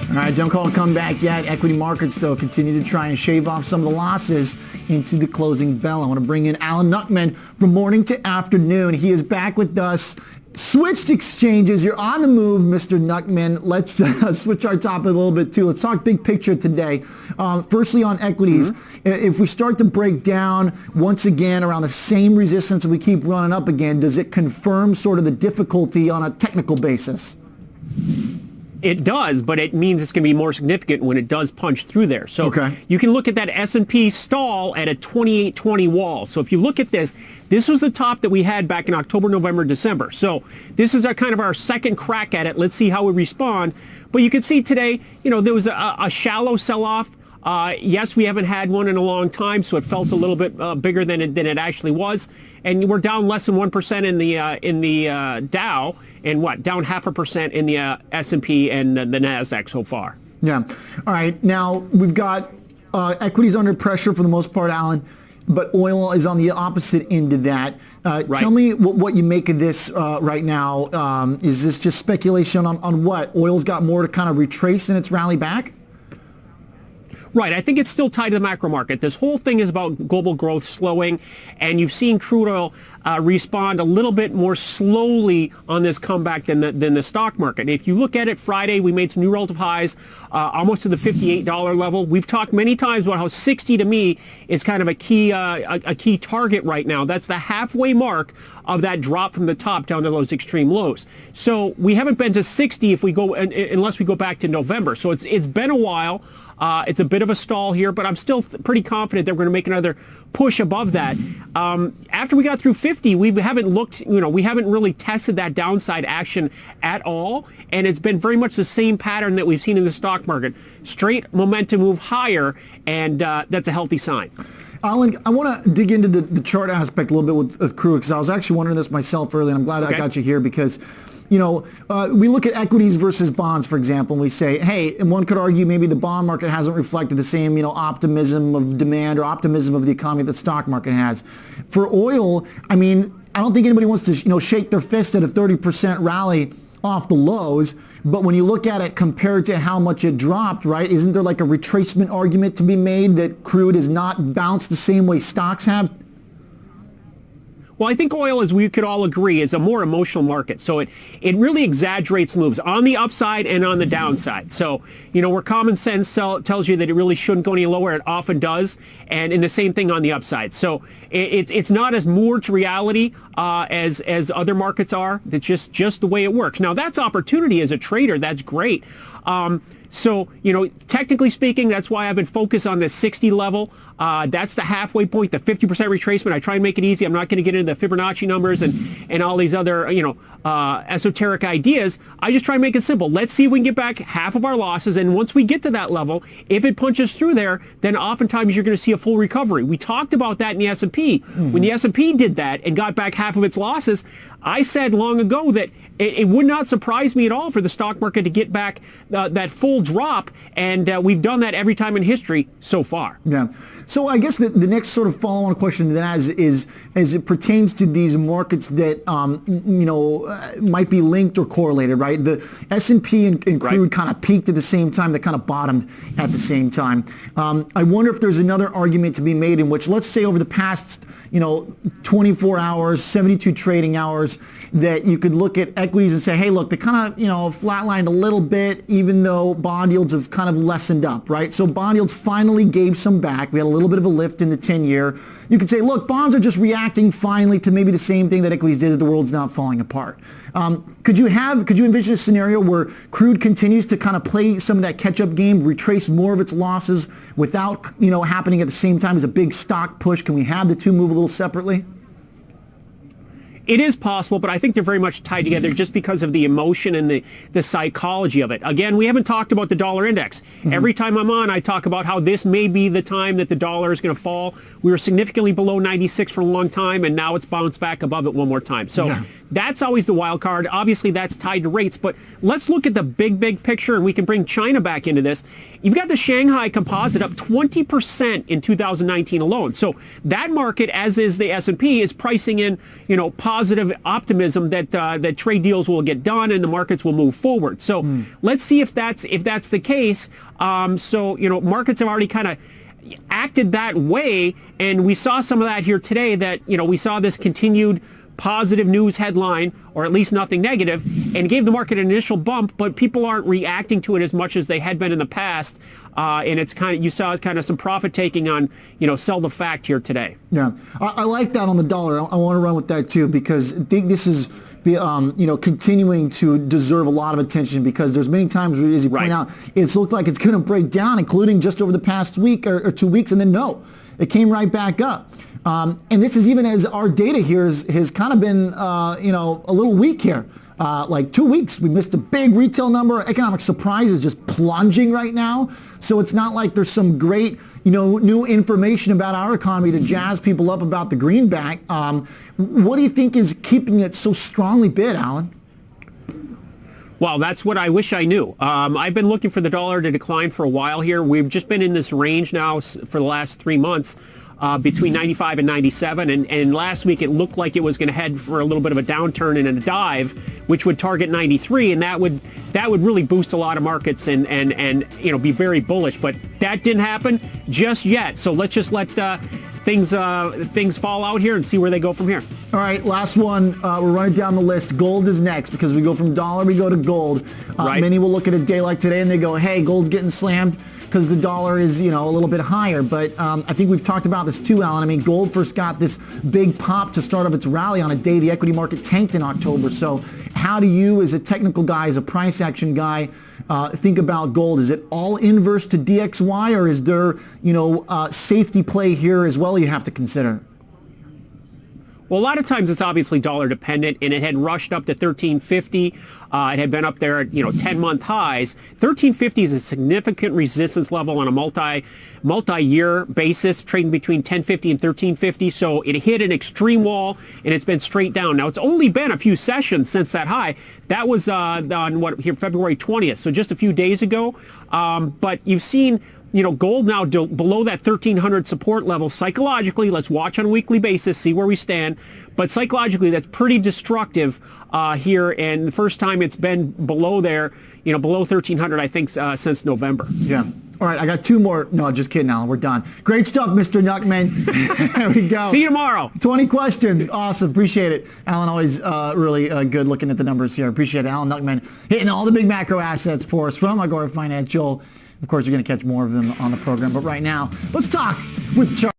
All right, don't call it a comeback yet. Equity markets still continue to try and shave off some of the losses into the closing bell. I want to bring in Alan Nuckman from morning to afternoon. He is back with us. Switched exchanges. You're on the move, Mr. Nuckman. Let's switch our topic a little bit too. Let's talk big picture today. Firstly, on equities, if we start to break down once again around the same resistance that we keep running up again, does it confirm sort of the difficulty on a technical basis? It does, but it means it's going to be more significant when it does punch through there. So you can look at that S&P stall at a 2820 wall. So if you look at this, this was the top that we had back in October, November, December. So this is kind of our second crack at it. Let's see how we respond. But you can see today, there was a shallow sell-off. Yes, we haven't had one in a long time, so it felt a little bit bigger than it actually was. And we're down less than 1% in the Dow, and down 0.5% in the S&P and the NASDAQ so far. Yeah. All right. Now we've got equities under pressure for the most part, Alan, but oil is on the opposite end of that. Tell me what you make of this right now. Is this just speculation on what? Oil's got more to kind of retrace in its rally back? Right. I think it's still tied to the macro market. This whole thing is about global growth slowing, and you've seen crude oil respond a little bit more slowly on this comeback than the stock market. If you look at it, Friday, we made some new relative highs, almost to the $58 level. We've talked many times about how 60 to me is kind of a key target right now. That's the halfway mark of that drop from the top down to those extreme lows. So we haven't been to 60 unless we go back to November. So it's been a while. It's a bit of a stall here, but I'm still pretty confident that we're going to make another push above that. After we got through 50, we haven't really tested that downside action at all, and it's been very much the same pattern that we've seen in the stock market. Straight momentum move higher, and that's a healthy sign. Alan, I want to dig into the chart aspect a little bit with crude, because I was actually wondering this myself earlier, and I'm glad I got you here because we look at equities versus bonds, for example, and we say, hey, and one could argue maybe the bond market hasn't reflected the same, optimism of demand or optimism of the economy that the stock market has. For oil, I don't think anybody wants to, shake their fist at a 30% rally off the lows, but when you look at it compared to how much it dropped, right, isn't there like a retracement argument to be made that crude has not bounced the same way stocks have? Well, I think oil, as we could all agree, is a more emotional market. So it really exaggerates moves on the upside and on the downside. So, where common sense tells you that it really shouldn't go any lower, it often does. And in the same thing on the upside. So it's not as moored to reality as other markets are. It's just the way it works. Now, that's opportunity as a trader. That's great. So, technically speaking, that's why I've been focused on this 60 level. That's the halfway point, the 50% retracement. I try and make it easy. I'm not going to get into the Fibonacci numbers and all these other, esoteric ideas. I just try and make it simple. Let's see if we can get back half of our losses. And once we get to that level, if it punches through there, then oftentimes you're going to see a full recovery. We talked about that in the S&P. When the S&P did that and got back half of its losses, I said long ago that it would not surprise me at all for the stock market to get back that full drop, and we've done that every time in history so far. Yeah. So I guess the next sort of follow-on question to that is as it pertains to these markets that might be linked or correlated, right? The S&P and crude kind of peaked at the same time, they kind of bottomed at the same time. I wonder if there's another argument to be made in which, let's say over the past 24 hours, 72 trading hours, that you could look at equities and say, hey, look, they kind of, flatlined a little bit, even though bond yields have kind of lessened up, right? So bond yields finally gave some back. We had a little bit of a lift in the 10-year. You could say, look, bonds are just reacting finally to maybe the same thing that equities did, that the world's not falling apart. Could you envision a scenario where crude continues to kind of play some of that catch-up game, retrace more of its losses without, happening at the same time as a big stock push? Can we have the two move a little separately? It is possible, but I think they're very much tied together just because of the emotion and the psychology of it. Again, we haven't talked about the dollar index. Every time I'm on, I talk about how this may be the time that the dollar is going to fall. We were significantly below 96 for a long time, and now it's bounced back above it one more time. So that's always the wild card. Obviously, that's tied to rates. But let's look at the big picture, and we can bring China back into this. You've got the Shanghai Composite up 20% in 2019 alone. So that market, as is the S&P, is pricing in, positive optimism that that trade deals will get done and the markets will move forward. So let's see if that's the case. Markets have already kind of acted that way, and we saw some of that here today. That we saw this continued positive news headline, or at least nothing negative, and gave the market an initial bump, but people aren't reacting to it as much as they had been in the past. And it's you saw kind of some profit taking on, sell the fact here today. Yeah, I like that on the dollar. I want to run with that too, because I think this is, continuing to deserve a lot of attention, because there's many times where, as you point out, it's looked like it's going to break down, including just over the past week or 2 weeks, and then no, it came right back up. And this is even as our data here has kind of been, a little weak here. Like 2 weeks, we missed a big retail number. Economic surprise is just plunging right now. So it's not like there's some great, new information about our economy to jazz people up about the greenback. What do you think is keeping it so strongly bid, Alan? Well, that's what I wish I knew. I've been looking for the dollar to decline for a while here. We've just been in this range now for the last 3 months. Between 95 and 97, and last week it looked like it was going to head for a little bit of a downturn and a dive, which would target 93, and that would really boost a lot of markets and be very bullish. But that didn't happen just yet. So let's just let things fall out here and see where they go from here. All right, last one. We're running down the list. Gold is next, because we go from dollar, we go to gold. Many will look at a day like today and they go, hey, gold's getting slammed because the dollar is, a little bit higher. But I think we've talked about this too, Alan. I mean, gold first got this big pop to start off its rally on a day the equity market tanked in October. So how do you, as a technical guy, as a price action guy, think about gold? Is it all inverse to DXY, or is there, safety play here as well you have to consider? Well, a lot of times it's obviously dollar dependent, and it had rushed up to 1350. It had been up there at 10-month highs. 1350 is a significant resistance level on a multi-year basis, trading between 1050 and 1350. So it hit an extreme wall, and it's been straight down. Now, it's only been a few sessions since that high. That was on February 20th, so just a few days ago. But you've seen gold now below that 1300 support level. Psychologically, let's watch on a weekly basis, see where we stand. But psychologically, that's pretty destructive here. And the first time it's been below there, below 1300, I think, since November. Yeah. All right, I got two more. No, just kidding, Alan. We're done. Great stuff, Mr. Nuckman. There we go. See you tomorrow. 20 questions. Awesome. Appreciate it. Alan, always really good looking at the numbers here. Appreciate it. Alan Nuckman hitting all the big macro assets for us from Agora Financial. Of course, you're going to catch more of them on the program. But right now, let's talk with Charlie.